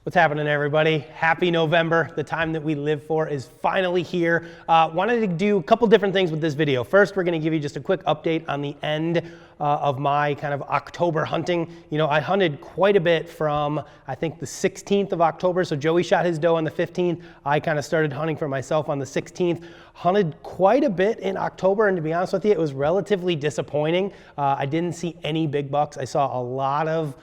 What's happening, everybody? Happy November. The time that we live for is finally here. Wanted to do a couple different things with this video. First, we're going to give you just a quick update on the end of my kind of October hunting. You know, I hunted quite a bit from, I think, the 16th of October. So Joey shot his doe on the 15th. I kind of started hunting for myself on the 16th. Hunted quite a bit in October, and to be honest with you, it was relatively disappointing. I didn't see any big bucks. I saw a lot of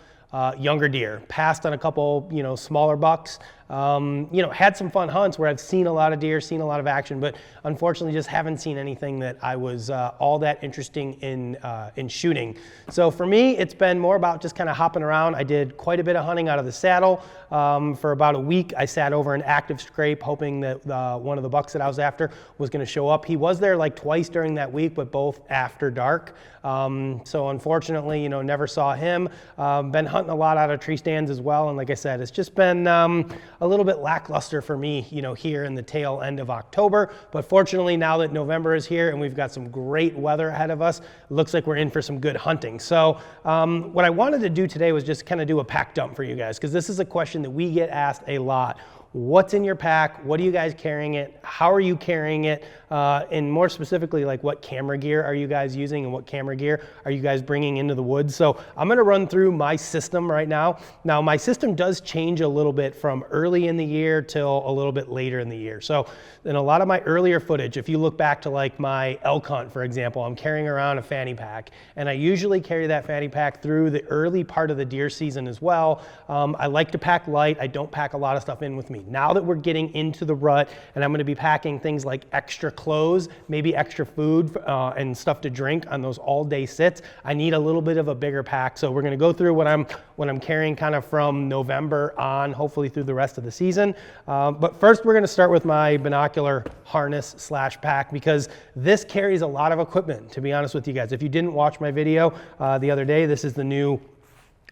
younger deer, passed on a couple, smaller bucks. Had some fun hunts where I've seen a lot of deer, seen a lot of action, but unfortunately just haven't seen anything that I was all that interesting in shooting. So for me, it's been more about just kind of hopping around. I did quite a bit of hunting out of the saddle. For about a week, I sat over an active scrape, hoping that one of the bucks that I was after was going to show up. He was there like twice during that week, but both after dark. So unfortunately, never saw him. Been hunting a lot out of tree stands as well. And like I said, it's just been a little bit lackluster for me, here in the tail end of October. But fortunately, now that November is here and we've got some great weather ahead of us, it looks like we're in for some good hunting. So what I wanted to do today was just kind of do a pack dump for you guys, because this is a question that we get asked a lot. What's in your pack? What are you guys carrying it? How are you carrying it? And more specifically, like what camera gear are you guys using and what camera gear are you guys bringing into the woods? So I'm going to run through my system right now. Now my system does change a little bit from early in the year till a little bit later in the year. So in a lot of my earlier footage, if you look back to like my elk hunt, for example, I'm carrying around a fanny pack, and I usually carry that fanny pack through the early part of the deer season as well. I like to pack light. I don't pack a lot of stuff in with me. Now that we're getting into the rut and I'm going to be packing things like extra clothes, maybe extra food and stuff to drink on those all-day sits, I need a little bit of a bigger pack. So we're going to go through what I'm carrying kind of from November on, hopefully through the rest of the season. But first we're going to start with my binocular harness / pack, because this carries a lot of equipment, to be honest with you guys. If you didn't watch my video the other day, this is the new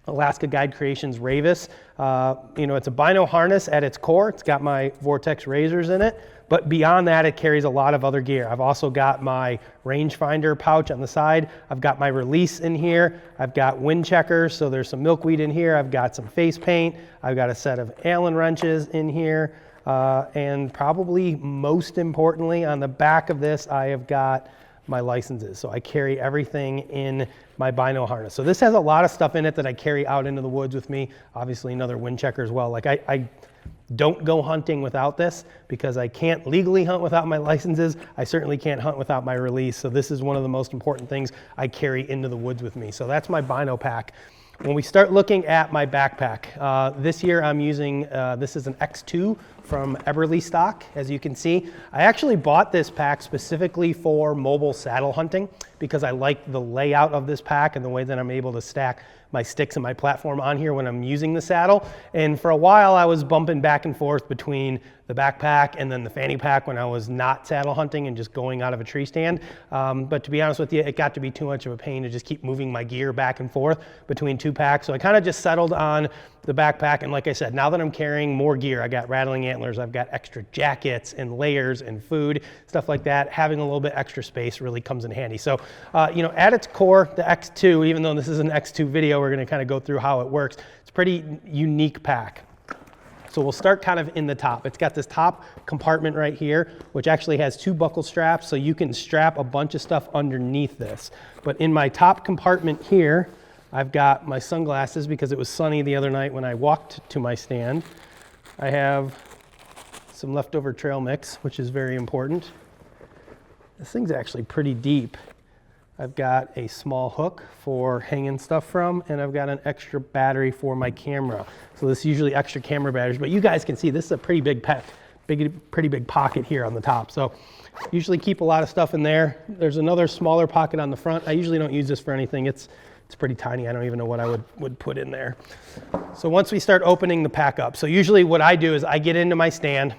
Alaska Guide Creations Ravis. It's a Bino harness at its core. It's got my Vortex razors in it, but beyond that, it carries a lot of other gear. I've also got my rangefinder pouch on the side. I've got my release in here. I've got wind checkers, so there's some milkweed in here. I've got some face paint. I've got a set of Allen wrenches in here. And probably most importantly, on the back of this, I have got my licenses. So I carry everything in my Bino harness. So this has a lot of stuff in it that I carry out into the woods with me. Obviously another wind checker as well. Like I don't go hunting without this, because I can't legally hunt without my licenses. I certainly can't hunt without my release. So this is one of the most important things I carry into the woods with me. So that's my Bino pack. When we start looking at my backpack, this year I'm using, this is an X2 from Eberly stock, as you can see. I actually bought this pack specifically for mobile saddle hunting, because I like the layout of this pack and the way that I'm able to stack my sticks and my platform on here when I'm using the saddle. And for a while I was bumping back and forth between the backpack and then the fanny pack when I was not saddle hunting and just going out of a tree stand. But to be honest with you, it got to be too much of a pain to just keep moving my gear back and forth between two packs. So I kind of just settled on the backpack. And like I said, now that I'm carrying more gear, I got rattling antlers, I've got extra jackets and layers and food, stuff like that. Having a little bit extra space really comes in handy. So, at its core, the X2, even though this is an X2 video, we're going to kind of go through how it works. It's a pretty unique pack. So we'll start kind of in the top. It's got this top compartment right here, which actually has two buckle straps, so you can strap a bunch of stuff underneath this. But in my top compartment here, I've got my sunglasses, because it was sunny the other night when I walked to my stand. I have some leftover trail mix, which is very important. This thing's actually pretty deep. I've got a small hook for hanging stuff from, and I've got an extra battery for my camera. So this is usually extra camera batteries, but you guys can see this is a pretty big pack, pretty big pocket here on the top. So usually keep a lot of stuff in there. There's another smaller pocket on the front. I usually don't use this for anything. It's pretty tiny. I don't even know what I would put in there. So once we start opening the pack up, so usually what I do is I get into my stand,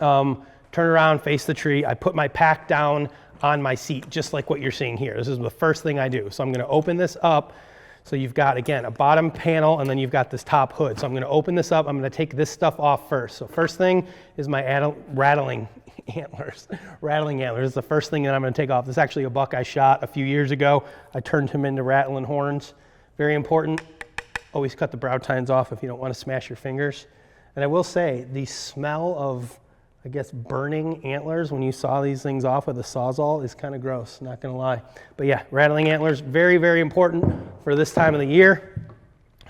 turn around, face the tree. I put my pack down on my seat, just like what you're seeing here. This is the first thing I do. So I'm going to open this up. So you've got, again, a bottom panel, and then you've got this top hood. So I'm going to open this up. I'm going to take this stuff off first. So first thing is my rattling antlers. Rattling antlers is the first thing that I'm going to take off. This is actually a buck I shot a few years ago. I turned him into rattling horns. Very important. always cut the brow tines off if you don't want to smash your fingers. And I will say, the smell of, I guess, burning antlers when you saw these things off with a Sawzall is kind of gross, not gonna lie. But yeah, rattling antlers, very, very important for this time of the year.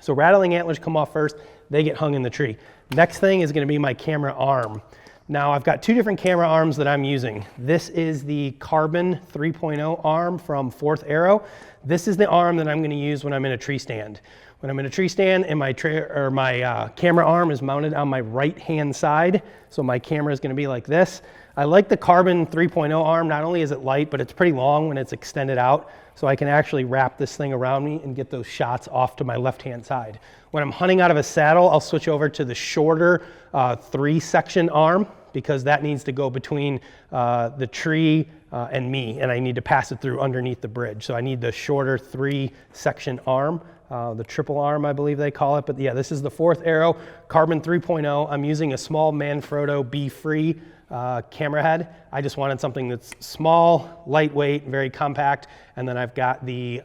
So rattling antlers come off first, they get hung in the tree. Next thing is gonna be my camera arm. Now I've got two different camera arms that I'm using. This is the Carbon 3.0 arm from 4th Aero. This is the arm that I'm gonna use when I'm in a tree stand. When I'm in a tree stand and my camera arm is mounted on my right-hand side, so my camera is gonna be like this. I like the Carbon 3.0 arm. Not only is it light, but it's pretty long when it's extended out, so I can actually wrap this thing around me and get those shots off to my left-hand side. When I'm hunting out of a saddle, I'll switch over to the shorter 3-section arm, because that needs to go between the tree and me, and I need to pass it through underneath the bridge. So I need the shorter 3-section arm. The triple arm, I believe they call it. But yeah, this is the 4th Aero Carbon 3.0. I'm using a small Manfrotto Be-Free camera head. I just wanted something that's small, lightweight, very compact. And then I've got the,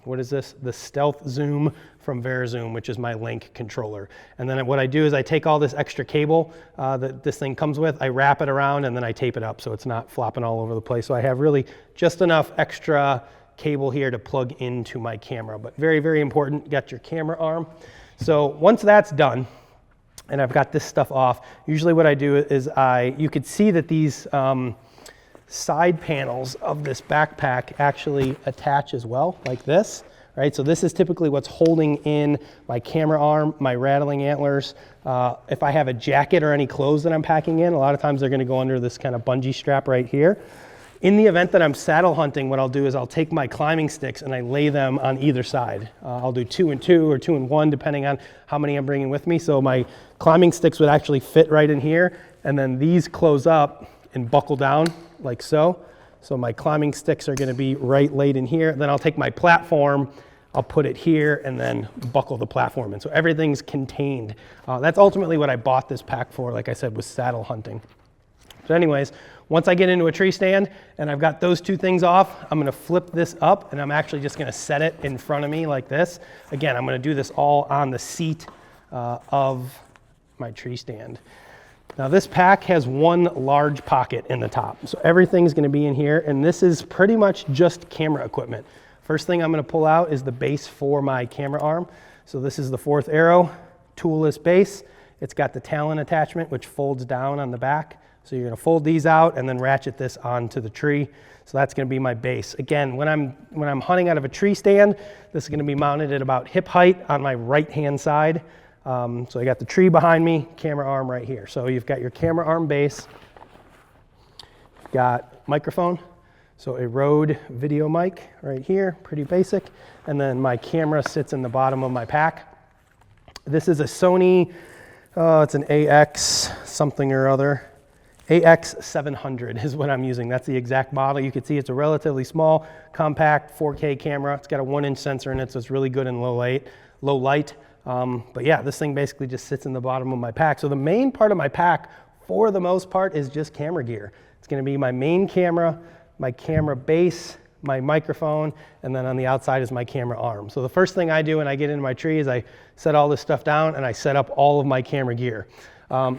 what is this? The Stealth Zoom from VariZoom, which is my Link controller. And then what I do is I take all this extra cable that this thing comes with, I wrap it around, and then I tape it up so it's not flopping all over the place. So I have really just enough extra cable here to plug into my camera. But very, very important, you got your camera arm. So once that's done, and I've got this stuff off, usually what I do is you could see that these side panels of this backpack actually attach as well, like this. Right, so this is typically what's holding in my camera arm, my rattling antlers. If I have a jacket or any clothes that I'm packing in, a lot of times they're gonna go under this kind of bungee strap right here. In the event that I'm saddle hunting, what I'll do is I'll take my climbing sticks and I lay them on either side. I'll do 2 and 2 or 2 and 1, depending on how many I'm bringing with me. So my climbing sticks would actually fit right in here, and then these close up and buckle down like so. So my climbing sticks are gonna be right laid in here. Then I'll take my platform, I'll put it here, and then buckle the platform in. So everything's contained. That's ultimately what I bought this pack for, like I said, was saddle hunting. So anyways, once I get into a tree stand and I've got those two things off, I'm gonna flip this up and I'm actually just gonna set it in front of me like this. Again, I'm gonna do this all on the seat of my tree stand. Now this pack has one large pocket in the top. So everything's gonna be in here, and this is pretty much just camera equipment. First thing I'm gonna pull out is the base for my camera arm. So this is the 4th Aero toolless base. It's got the Talon attachment, which folds down on the back. So you're gonna fold these out and then ratchet this onto the tree. So that's gonna be my base. Again, when I'm hunting out of a tree stand, this is gonna be mounted at about hip height on my right-hand side. So I got the tree behind me, camera arm right here. So you've got your camera arm base, you've got microphone, so a Rode video mic right here, pretty basic. And then my camera sits in the bottom of my pack. This is a Sony, it's an AX something or other. AX700 is what I'm using. That's the exact model. You can see it's a relatively small, compact 4K camera. It's got a 1-inch sensor in it, so it's really good in low light. But yeah, this thing basically just sits in the bottom of my pack. So the main part of my pack, for the most part, is just camera gear. It's gonna be my main camera, my camera base, my microphone, and then on the outside is my camera arm. So the first thing I do when I get into my tree is I set all this stuff down and I set up all of my camera gear.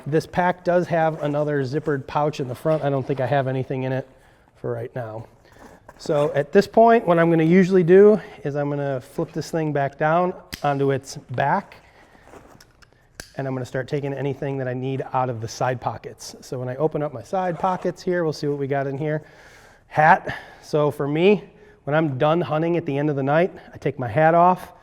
This pack does have another zippered pouch in the front. I don't think I have anything in it for right now. So at this point, what I'm gonna usually do is I'm gonna flip this thing back down onto its back, and I'm gonna start taking anything that I need out of the side pockets. So when I open up my side pockets here, we'll see what we got in here. Hat. So for me, when I'm done hunting at the end of the night, I take my hat off,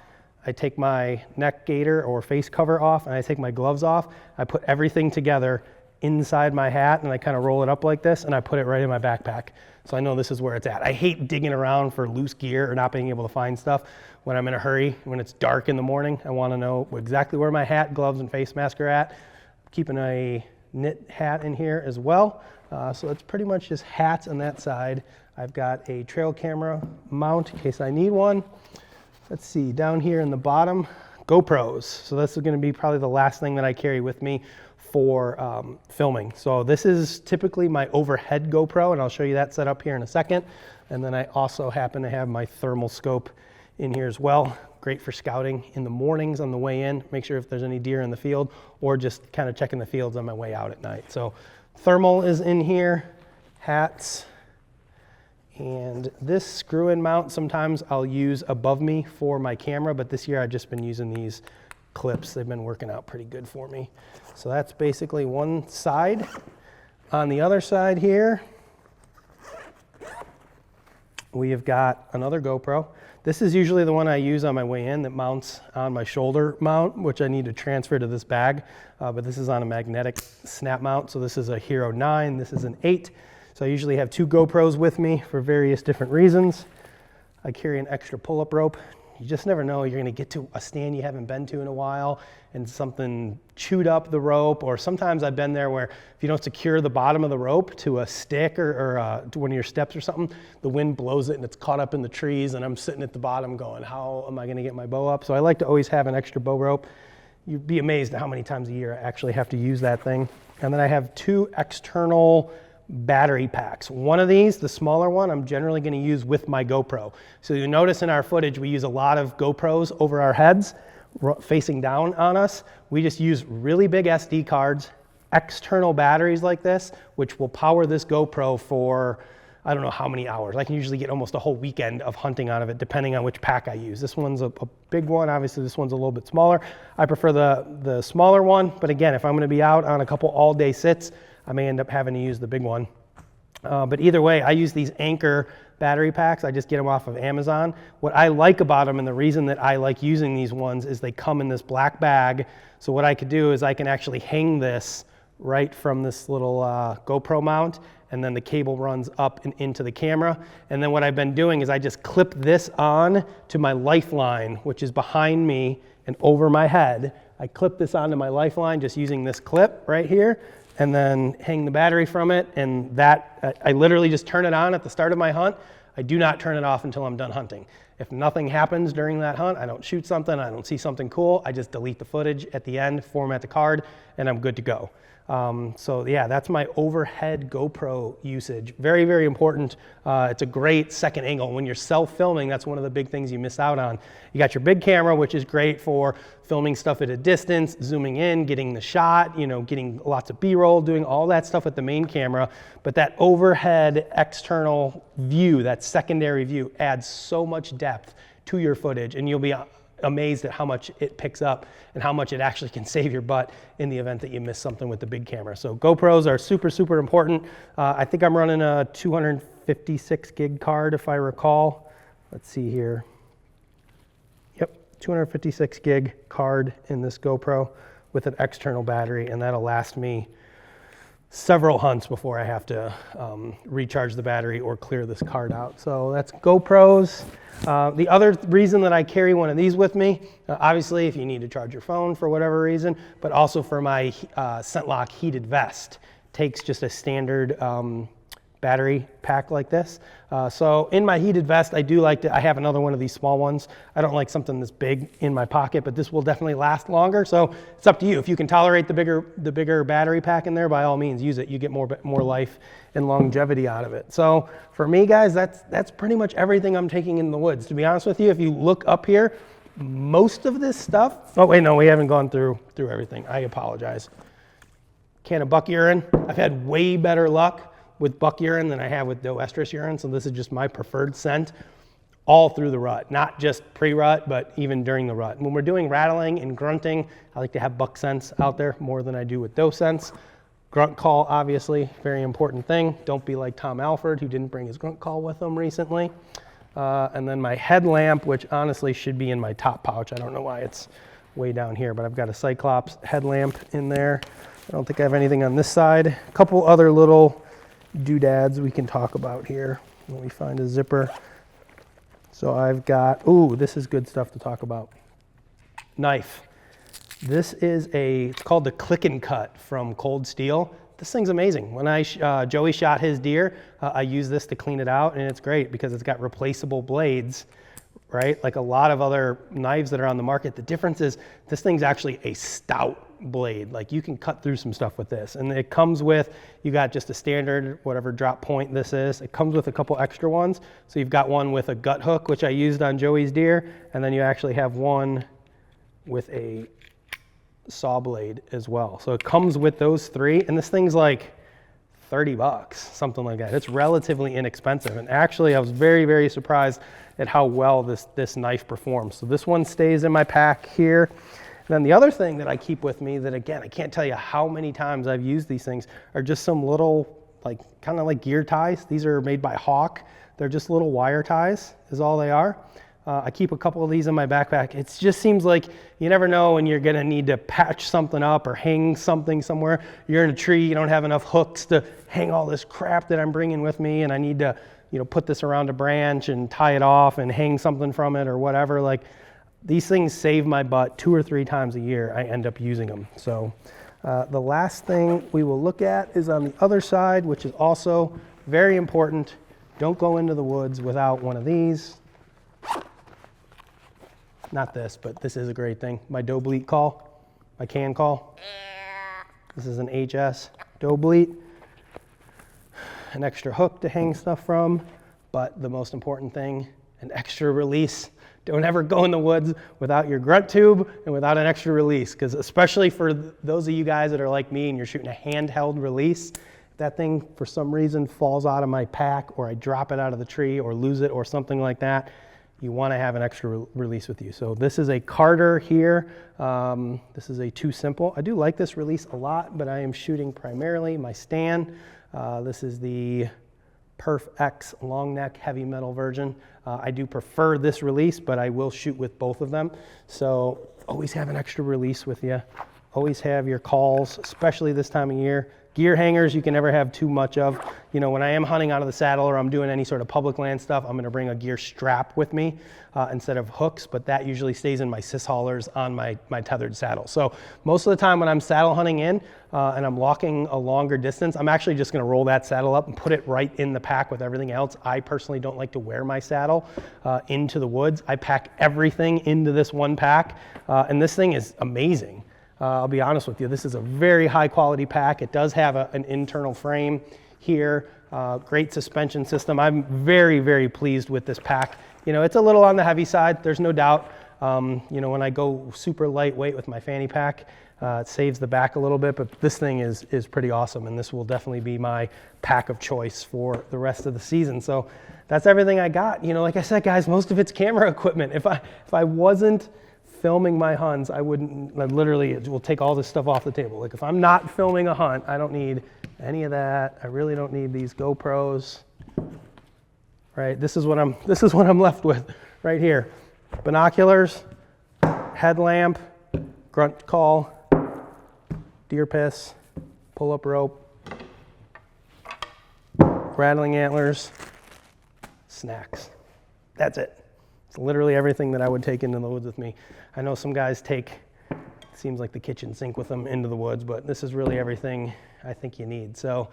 I take my neck gaiter or face cover off, and I take my gloves off. I put everything together inside my hat, and I kind of roll it up like this, and I put it right in my backpack. So I know this is where it's at. I hate digging around for loose gear or not being able to find stuff when I'm in a hurry. When it's dark in the morning, I want to know exactly where my hat, gloves, and face mask are at. I'm keeping a knit hat in here as well. So it's pretty much just hats on that side. I've got a trail camera mount in case I need one. Let's see, down here in the bottom, GoPros. So this is gonna be probably the last thing that I carry with me for filming. So this is typically my overhead GoPro, and I'll show you that set up here in a second. And then I also happen to have my thermal scope in here as well. great for scouting in the mornings on the way in, make sure if there's any deer in the field, or just kind of checking the fields on my way out at night. So thermal is in here, hats, and this screw-in mount sometimes I'll use above me for my camera, but this year I've just been using these clips. They've been working out pretty good for me. So that's basically one side. On the other side here, we have got another GoPro. This is usually the one I use on my way in that mounts on my shoulder mount, which I need to transfer to this bag, but this is on a magnetic snap mount. So this is a Hero 9, this is an 8. So I usually have 2 GoPros with me for various different reasons. I carry an extra pull-up rope. You just never know, you're gonna get to a stand you haven't been to in a while and something chewed up the rope, or sometimes I've been there where if you don't secure the bottom of the rope to a stick or to one of your steps or something, the wind blows it and it's caught up in the trees and I'm sitting at the bottom going, how am I gonna get my bow up? So I like to always have an extra bow rope. You'd be amazed at how many times a year I actually have to use that thing. And then I have 2 external battery packs. One of these, the smaller one, I'm generally going to use with my GoPro. So you notice in our footage, we use a lot of GoPros over our heads, facing down on us. We just use really big SD cards, external batteries like this, which will power this GoPro for, I don't know how many hours. I can usually get almost a whole weekend of hunting out of it, depending on which pack I use. This one's a big one. Obviously, this one's a little bit smaller. I prefer the smaller one, but again, if I'm going to be out on a couple all-day sits, I may end up having to use the big one. But either way, I use these Anchor battery packs. I just get them off of Amazon. What I like about them, and the reason that I like using these ones, is they come in this black bag. So what I could do is I can actually hang this right from this little GoPro mount, and then the cable runs up and into the camera. And then what I've been doing is I just clip this on to my lifeline, which is behind me and over my head. I clip this onto my lifeline just using this clip right here, and then hang the battery from it, and that, I literally just turn it on at the start of my hunt. I do not turn it off until I'm done hunting. If nothing happens during that hunt, I don't shoot something, I don't see something cool, I just delete the footage at the end, format the card, and I'm good to go. So yeah, that's my overhead GoPro usage. Very, very important. It's a great second angle. When you're self-filming, that's one of the big things you miss out on. You got your big camera, which is great for filming stuff at a distance, zooming in, getting the shot, you know, getting lots of B-roll, doing all that stuff with the main camera. But that overhead external view, that secondary view, adds so much depth to your footage, and you'll be amazed at how much it picks up and how much it actually can save your butt in the event that you miss something with the big camera. So GoPros are super, super important. I think I'm running a 256 gig card if I recall. Let's see here. Yep, 256 gig card in this GoPro with an external battery, and that'll last me several hunts before I have to recharge the battery or clear this card out. So that's GoPros. The other reason that I carry one of these with me, obviously if you need to charge your phone for whatever reason, but also for my ScentLok heated vest. Takes just a standard battery pack like this. So in my heated vest, I do like to, I have another one of these small ones. I don't like something this big in my pocket, but this will definitely last longer. So it's up to you. If you can tolerate the bigger battery pack in there, by all means use it. You get more life and longevity out of it. So for me, guys, that's pretty much everything I'm taking in the woods. To be honest with you, if you look up here, most of this stuff, oh wait, no, we haven't gone through everything. I apologize. Can of buck urine. I've had way better luck with buck urine than I have with doe estrus urine, so this is just my preferred scent all through the rut, not just pre-rut, but even during the rut. When we're doing rattling and grunting, I like to have buck scents out there more than I do with doe scents. Grunt call, obviously, very important thing. Don't be like Tom Alford, who didn't bring his grunt call with him recently. And then my headlamp, which honestly should be in my top pouch. I don't know why it's way down here, but I've got a Cyclops headlamp in there. I don't think I have anything on this side. A couple other little doodads we can talk about here when we find a zipper. So I've got, ooh, this is good stuff to talk about. Knife. This is it's called the Click and Cut from Cold Steel. This thing's amazing. When Joey shot his deer, I used this to clean it out, and it's great because it's got replaceable blades right? Like a lot of other knives that are on the market. The difference is this thing's actually a stout blade. Like you can cut through some stuff with this. And it comes with, you got just a standard, whatever drop point this is. It comes with a couple extra ones. So you've got one with a gut hook, which I used on Joey's deer. And then you actually have one with a saw blade as well. So it comes with those three. And this thing's like $30, something like that. It's relatively inexpensive. And actually I was very, very surprised at how well this knife performs. So this one stays in my pack here. And then the other thing that I keep with me that, again, I can't tell you how many times I've used these things, are just some little, like, kind of like gear ties. These are made by Hawk. They're just little wire ties is all they are. I keep a couple of these in my backpack. It just seems like you never know when you're gonna need to patch something up or hang something somewhere. You're in a tree, you don't have enough hooks to hang all this crap that I'm bringing with me, and I need to, you know, put this around a branch and tie it off and hang something from it or whatever. Like, these things save my butt 2 or 3 times a year. I end up using them. So the last thing we will look at is on the other side, which is also very important. Don't go into the woods without one of these. Not this, but this is a great thing. My doe bleat call, my can call. This is an HS doe bleat. An extra hook to hang stuff from, but the most important thing, an extra release. Don't ever go in the woods without your grunt tube and without an extra release, because especially for those of you guys that are like me and you're shooting a handheld release, if that thing for some reason falls out of my pack, or I drop it out of the tree or lose it or something like that, you want to have an extra release with you. So this is a Carter here. This is a Too Simple. I do like this release a lot, but I am shooting primarily my Stan. This is the Perf X long neck heavy metal version. I do prefer this release, but I will shoot with both of them. So always have an extra release with you. Always have your calls, especially this time of year. Gear hangers you can never have too much of. You know, when I am hunting out of the saddle or I'm doing any sort of public land stuff, I'm gonna bring a gear strap with me instead of hooks, but that usually stays in my sis haulers on my tethered saddle. So most of the time when I'm saddle hunting in and I'm walking a longer distance, I'm actually just gonna roll that saddle up and put it right in the pack with everything else. I personally don't like to wear my saddle into the woods. I pack everything into this one pack, and this thing is amazing. I'll be honest with you, this is a very high quality pack. It does have an internal frame here, great suspension system. I'm very, very pleased with this pack. You know, it's a little on the heavy side, there's no doubt. You know, when I go super lightweight with my fanny pack, it saves the back a little bit, but this thing is pretty awesome, and this will definitely be my pack of choice for the rest of the season. So that's everything I got. You know, like I said, guys, most of it's camera equipment. If I wasn't filming my hunts, I literally, it will take all this stuff off the table. Like if I'm not filming a hunt, I don't need any of that. I really don't need these GoPros, right? This is what I'm left with right here. Binoculars, headlamp, grunt call, deer piss, pull-up rope, rattling antlers, snacks. That's it. It's literally everything that I would take into the woods with me. I know some guys take, seems like the kitchen sink with them into the woods, but this is really everything I think you need. So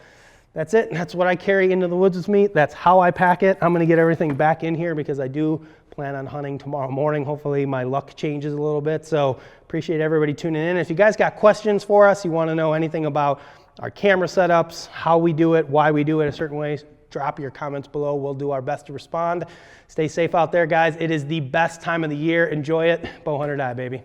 that's it. That's what I carry into the woods with me. That's how I pack it. I'm gonna get everything back in here because I do plan on hunting tomorrow morning. Hopefully my luck changes a little bit. So appreciate everybody tuning in. If you guys got questions for us, you wanna know anything about our camera setups, how we do it, why we do it a certain way, drop your comments below. We'll do our best to respond. Stay safe out there, guys. It is the best time of the year. Enjoy it. Bow hunt or die, baby.